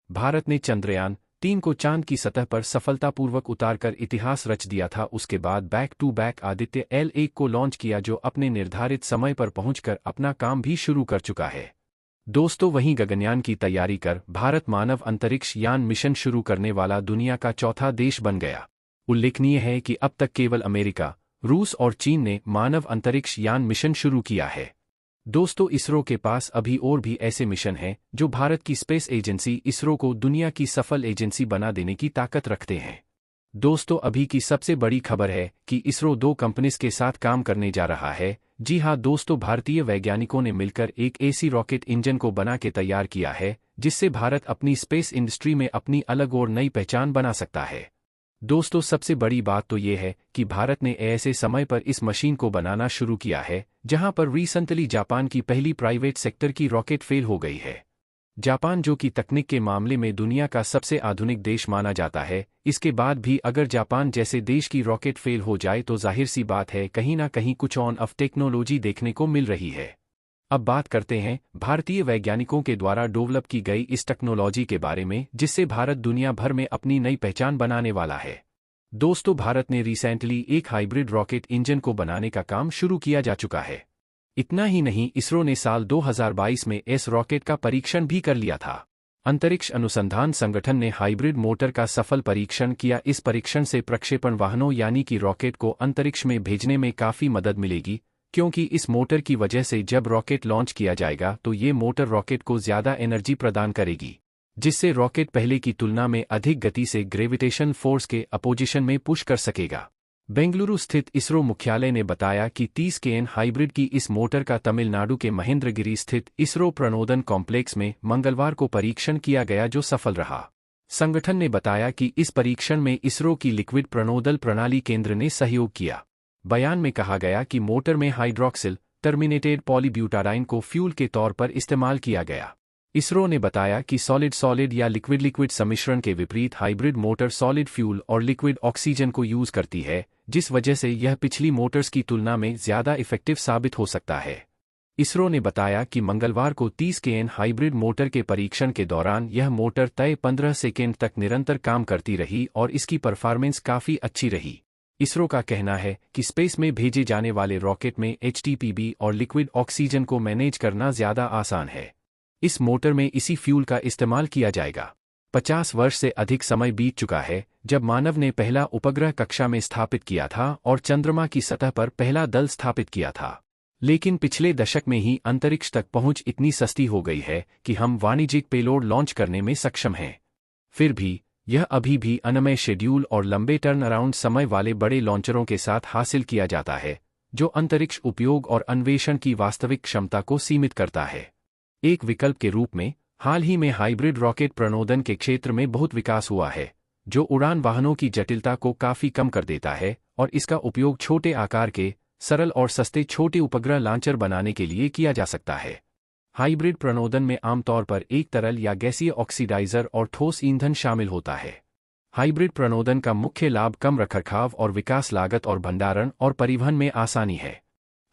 भारत ने चंद्रयान-3 को चांद की सतह पर सफलतापूर्वक उतारकर इतिहास रच दिया था। उसके बाद back to back Aditya L1 को लॉन्च किया, जो अपने निर्धारित समय पर पहुंचकर अपना काम भी शुरू कर चुका है। दोस्तों, वहीं गगनयान की तैयारी कर भारत मानव अंतरिक्ष यान मिशन शुरू करने वाला दुनिया का चौथा देश बन गया। उल्लेखनीय है कि अब तक केवल अमेरिका, रूस और चीन ने मानव अंतरिक्ष यान मिशन शुरू किया है। दोस्तों, इसरो के पास अभी और भी ऐसे मिशन हैं जो भारत की स्पेस एजेंसी इसरो को दुनिया की सफल एजेंसी बना देने की ताकत रखते हैं। दोस्तों, अभी की सबसे बड़ी खबर है कि इसरो 2 कंपनीज के साथ काम करने जा रहा है। जी हां दोस्तों, भारतीय वैज्ञानिकों ने मिलकर एक ऐसी रॉकेट इंजन को बना के तैयार किया है जिससे भारत अपनी स्पेस इंडस्ट्री में अपनी अलग और नई पहचान बना सकता है। दोस्तों, सबसे बड़ी बात तो ये है कि भारत ने ऐसे समय पर इस मशीन को बनाना शुरू किया है जहां पर रिसेंटली जापान की पहली प्राइवेट सेक्टर की रॉकेट फेल हो गई है। जापान, जो कि तकनीक के मामले में दुनिया का सबसे आधुनिक देश माना जाता है, इसके बाद भी अगर जापान जैसे देश की रॉकेट फेल हो जाए तो जाहिर सी बात है कहीं ना कहीं कुछ ऑन ऑफ टेक्नोलॉजी देखने को मिल रही है। अब बात करते हैं भारतीय वैज्ञानिकों के द्वारा डेवलप की गई इस टेक्नोलॉजी के बारे में, जिससे भारत दुनिया भर में अपनी नई पहचान बनाने वाला है। दोस्तों, भारत ने रिसेंटली एक हाइब्रिड रॉकेट इंजन को बनाने का काम शुरू किया जा चुका है। इतना ही नहीं, इसरो ने साल 2022 में इस रॉकेट का परीक्षण भी कर लिया था। अंतरिक्ष अनुसंधान संगठन ने हाइब्रिड मोटर का सफल परीक्षण किया। इस परीक्षण से प्रक्षेपण वाहनों यानी कि रॉकेट को अंतरिक्ष में भेजने में काफ़ी मदद मिलेगी, क्योंकि इस मोटर की वजह से जब रॉकेट लॉन्च किया जाएगा तो ये मोटर रॉकेट को ज़्यादा एनर्जी प्रदान करेगी, जिससे रॉकेट पहले की तुलना में अधिक गति से ग्रेविटेशन फोर्स के अपोजिशन में पुश कर सकेगा। बेंगलुरु स्थित इसरो मुख्यालय ने बताया कि 30 kN हाइब्रिड की इस मोटर का तमिलनाडु के महेंद्रगिरी स्थित इसरो प्रणोदन कॉम्प्लेक्स में मंगलवार को परीक्षण किया गया, जो सफल रहा। संगठन ने बताया कि इस परीक्षण में इसरो की लिक्विड प्रणोदन प्रणाली केंद्र ने सहयोग किया। बयान में कहा गया कि मोटर में हाइड्रोक्सिल टर्मिनेटेड पॉलीब्यूटाडाइन को फ्यूल के तौर पर इस्तेमाल किया गया। इसरो ने बताया कि सॉलिड सॉलिड या लिक्विड लिक्विड सम्मिश्रण के विपरीत हाइब्रिड मोटर सॉलिड फ्यूल और लिक्विड ऑक्सीजन को यूज करती है, जिस वजह से यह पिछली मोटर्स की तुलना में ज़्यादा इफेक्टिव साबित हो सकता है। इसरो ने बताया कि मंगलवार को 30 kN हाइब्रिड मोटर के परीक्षण के दौरान यह मोटर तय 15 सेकेंड तक निरंतर काम करती रही और इसकी परफॉर्मेंस काफ़ी अच्छी रही। इसरो का कहना है कि स्पेस में भेजे जाने वाले रॉकेट में HTPB और लिक्विड ऑक्सीजन को मैनेज करना ज़्यादा आसान है। इस मोटर में इसी फ्यूल का इस्तेमाल किया जाएगा। 50 वर्ष से अधिक समय बीत चुका है जब मानव ने पहला उपग्रह कक्षा में स्थापित किया था और चंद्रमा की सतह पर पहला दल स्थापित किया था। लेकिन पिछले दशक में ही अंतरिक्ष तक पहुंच इतनी सस्ती हो गई है कि हम वाणिज्यिक पेलोड लॉन्च करने में सक्षम हैं। फिर भी यह अभी भी अनमय शेड्यूल और लंबे टर्न अराउंड समय वाले बड़े लॉन्चरों के साथ हासिल किया जाता है, जो अंतरिक्ष उपयोग और अन्वेषण की वास्तविक क्षमता को सीमित करता है। एक विकल्प के रूप में हाल ही में हाइब्रिड रॉकेट प्रणोदन के क्षेत्र में बहुत विकास हुआ है, जो उड़ान वाहनों की जटिलता को काफ़ी कम कर देता है और इसका उपयोग छोटे आकार के, सरल और सस्ते छोटे उपग्रह लॉन्चर बनाने के लिए किया जा सकता है। हाइब्रिड प्रणोदन में आमतौर पर एक तरल या गैसीय ऑक्सीडाइजर और ठोस ईंधन शामिल होता है। हाइब्रिड प्रणोदन का मुख्य लाभ कम रखरखाव और विकास लागत और भंडारण और परिवहन में आसानी है।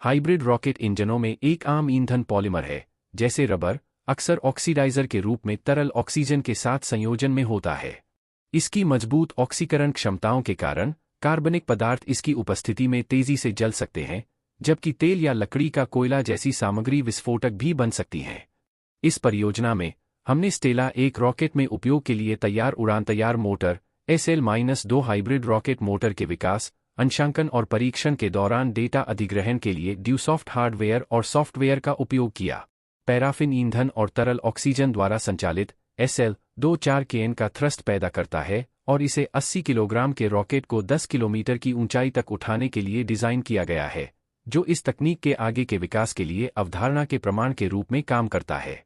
हाइब्रिड रॉकेट इंजनों में एक आम ईंधन पॉलीमर है, जैसे रबर, अक्सर ऑक्सीडाइजर के रूप में तरल ऑक्सीजन के साथ संयोजन में होता है। इसकी मजबूत ऑक्सीकरण क्षमताओं के कारण कार्बनिक पदार्थ इसकी उपस्थिति में तेजी से जल सकते हैं, जबकि तेल या लकड़ी का कोयला जैसी सामग्री विस्फोटक भी बन सकती हैं। इस परियोजना में हमने स्टेला 1 रॉकेट में उपयोग के लिए तैयार उड़ान तैयार motor SL-2 hybrid rocket motor के विकास, अंशांकन और परीक्षण के दौरान डेटा अधिग्रहण के लिए ड्यूसॉफ्ट हार्डवेयर और सॉफ्टवेयर का उपयोग किया। पैराफिन ईंधन और तरल ऑक्सीजन द्वारा संचालित SL-2 4 kN का थ्रस्ट पैदा करता है और इसे 80 किलोग्राम के रॉकेट को 10 किलोमीटर की ऊंचाई तक उठाने के लिए डिज़ाइन किया गया है, जो इस तकनीक के आगे के विकास के लिए अवधारणा के प्रमाण के रूप में काम करता है।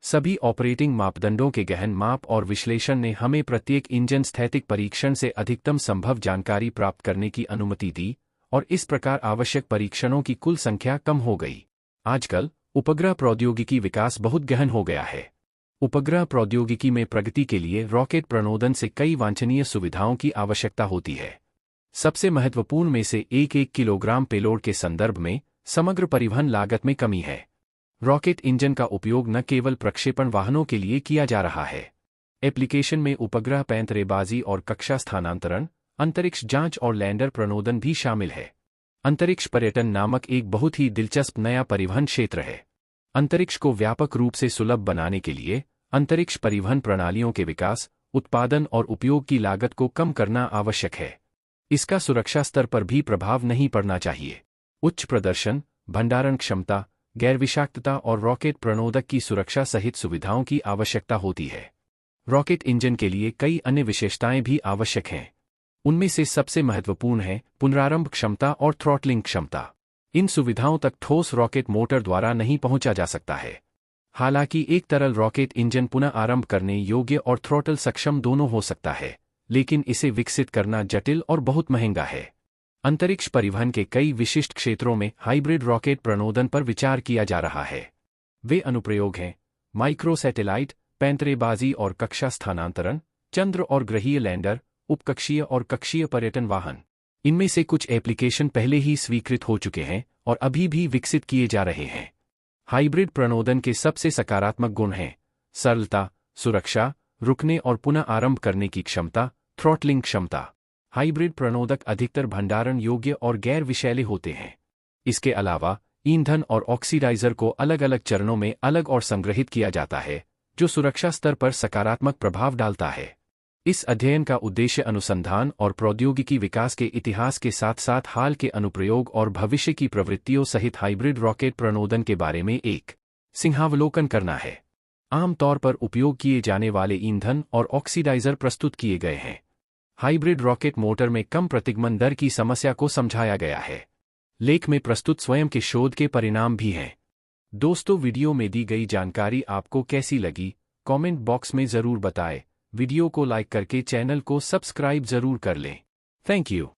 सभी ऑपरेटिंग मापदंडों के गहन माप और विश्लेषण ने हमें प्रत्येक इंजन स्थैतिक परीक्षण से अधिकतम संभव जानकारी प्राप्त करने की अनुमति दी और इस प्रकार आवश्यक परीक्षणों की कुल संख्या कम हो गई। आजकल उपग्रह प्रौद्योगिकी विकास बहुत गहन हो गया है। उपग्रह प्रौद्योगिकी में प्रगति के लिए रॉकेट प्रणोदन से कई वांछनीय सुविधाओं की आवश्यकता होती है। सबसे महत्वपूर्ण में से 1 किलोग्राम पेलोड के संदर्भ में समग्र परिवहन लागत में कमी है। रॉकेट इंजन का उपयोग न केवल प्रक्षेपण वाहनों के लिए किया जा रहा है, एप्लीकेशन में उपग्रह पैंतरेबाजी और कक्षा स्थानांतरण, अंतरिक्ष जांच और लैंडर प्रणोदन भी शामिल है। अंतरिक्ष पर्यटन नामक एक बहुत ही दिलचस्प नया परिवहन क्षेत्र है। अंतरिक्ष को व्यापक रूप से सुलभ बनाने के लिए अंतरिक्ष परिवहन प्रणालियों के विकास, उत्पादन और उपयोग की लागत को कम करना आवश्यक है। इसका सुरक्षा स्तर पर भी प्रभाव नहीं पड़ना चाहिए। उच्च प्रदर्शन, भंडारण क्षमता, गैर-विषाक्तता और रॉकेट प्रणोदक की सुरक्षा सहित सुविधाओं की आवश्यकता होती है। रॉकेट इंजन के लिए कई अन्य विशेषताएं भी आवश्यक हैं। उनमें से सबसे महत्वपूर्ण है पुनरारंभ क्षमता और थ्रॉटलिंग क्षमता। इन सुविधाओं तक ठोस रॉकेट मोटर द्वारा नहीं पहुंचा जा सकता है। हालांकि एक तरल रॉकेट इंजन पुनः आरंभ करने योग्य और थ्रॉटल सक्षम दोनों हो सकता है, लेकिन इसे विकसित करना जटिल और बहुत महंगा है। अंतरिक्ष परिवहन के कई विशिष्ट क्षेत्रों में हाइब्रिड रॉकेट प्रणोदन पर विचार किया जा रहा है। वे अनुप्रयोग हैं माइक्रो सैटेलाइट, पैंतरेबाजी और कक्षा स्थानांतरण, चंद्र और ग्रहीय लैंडर, उपकक्षीय और कक्षीय पर्यटन वाहन। इनमें से कुछ एप्लीकेशन पहले ही स्वीकृत हो चुके हैं और अभी भी विकसित किए जा रहे हैं। हाइब्रिड प्रणोदन के सबसे सकारात्मक गुण हैं सरलता, सुरक्षा, रुकने और पुनः आरंभ करने की क्षमता, थ्रॉटलिंग क्षमता। हाइब्रिड प्रणोदक अधिकतर भंडारण योग्य और गैर विषैले होते हैं। इसके अलावा ईंधन और ऑक्सीडाइजर को अलग अलग चरणों में अलग और संग्रहित किया जाता है, जो सुरक्षा स्तर पर सकारात्मक प्रभाव डालता है। इस अध्ययन का उद्देश्य अनुसंधान और प्रौद्योगिकी विकास के इतिहास के साथ साथ हाल के अनुप्रयोग और भविष्य की प्रवृत्तियों सहित हाइब्रिड रॉकेट प्रणोदन के बारे में एक सिंहावलोकन करना है। आमतौर पर उपयोग किए जाने वाले ईंधन और ऑक्सीडाइजर प्रस्तुत किए गए हैं। हाइब्रिड रॉकेट मोटर में कम प्रतिगमन दर की समस्या को समझाया गया है। लेख में प्रस्तुत स्वयं के शोध के परिणाम भी हैं। दोस्तों, वीडियो में दी गई जानकारी आपको कैसी लगी, कमेंट बॉक्स में जरूर बताएं। वीडियो को लाइक करके चैनल को सब्सक्राइब जरूर कर लें। Thank you.